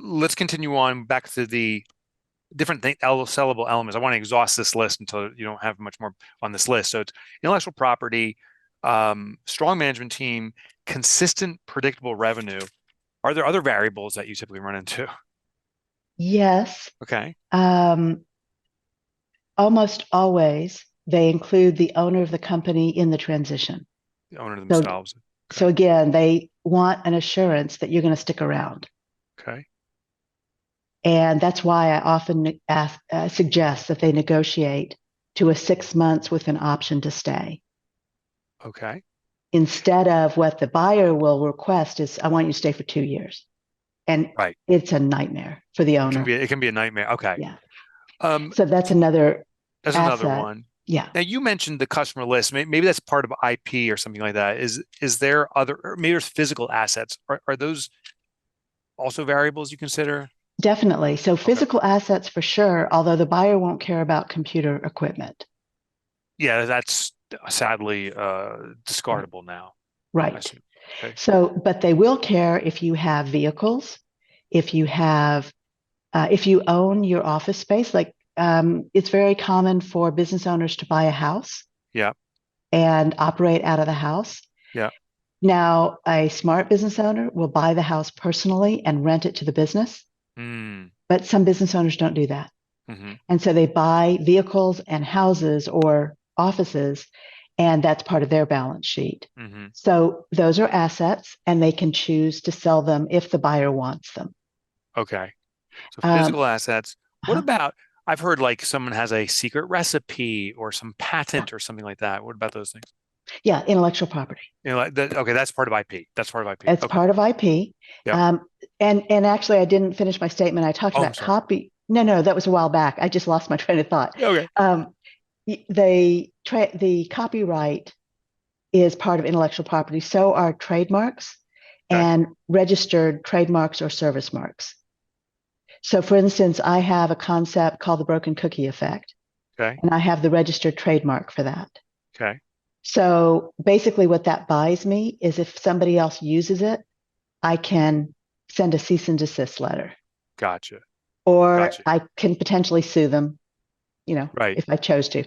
let's continue on back to the different sellable elements. I want to exhaust this list until you don't have much more on this list. So it's intellectual property, strong management team, consistent, predictable revenue. Are there other variables that you typically run into? Yes, Okay. um, almost always they include the owner of the company in the transition. The owner So, themselves. so Okay. again, they want an assurance that you're going to stick around. Okay. And that's why I often suggest that they negotiate to a 6 months with an option to stay. Okay. Instead of what the buyer will request is, I want you to stay for 2 years. And Right. it's a nightmare for the owner. It can be a nightmare. Okay. Yeah. Um, So that's another that's another asset. one. Yeah, Now you mentioned the customer list. Maybe that's part of IP or something like that. Is there other, or maybe there's physical assets. Are those also variables you consider? definitely. So Okay. physical assets for sure, although the buyer won't care about computer equipment. Yeah, that's sadly Right. discardable now, I Right. assume. Okay. So, but they will care if you have vehicles, if you have, if you own your office space. Like it's very common for business owners to buy a house Yeah. and operate out of the house. Yeah. Now, a smart business owner will buy the house personally and rent it to the business, Mm. but some business owners don't do that. Hmm. And so they buy vehicles and houses or offices, and that's part of their balance sheet. Hmm. So those are assets, and they can choose to sell them if the buyer wants them. Okay. So Um, physical assets. What uh-huh. about, I've heard like someone has a secret recipe or some patent or something like that. What about those things? Yeah, intellectual property. You know, like that, okay, that's part of IP. That's part of IP. It's Okay. part of IP. Yep. Um, and actually, I didn't finish my statement. I talked Oh, I'm about sorry. copy. No, no, that was a while back. I just lost my train of thought. Okay. Um, the copyright is part of intellectual property. So are trademarks Okay. and registered trademarks or service marks. So, for instance, I have a concept called the broken cookie effect, Okay. and I have the registered trademark for that. Okay. So, basically, what that buys me is if somebody else uses it, I can send a cease and desist letter, Gotcha. or Gotcha. I can potentially sue them, Right. if I chose to.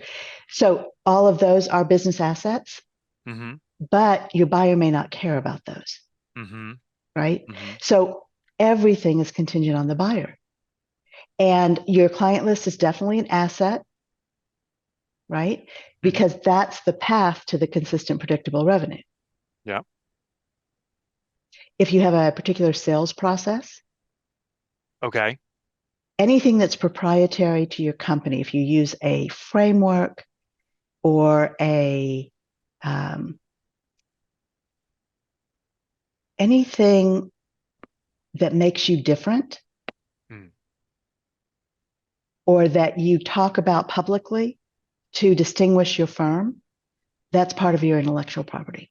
So, all of those are business assets, Mm-hmm. but your buyer may not care about those, Mm-hmm. right? Mm-hmm. So, everything is contingent on the buyer. And your client list is definitely an asset, right? Mm-hmm. Because that's the path to the consistent, predictable revenue. Yeah. If you have a particular sales process, Okay. anything that's proprietary to your company, if you use a framework or a um, anything that makes you different Mm. or that you talk about publicly to distinguish your firm, that's part of your intellectual property.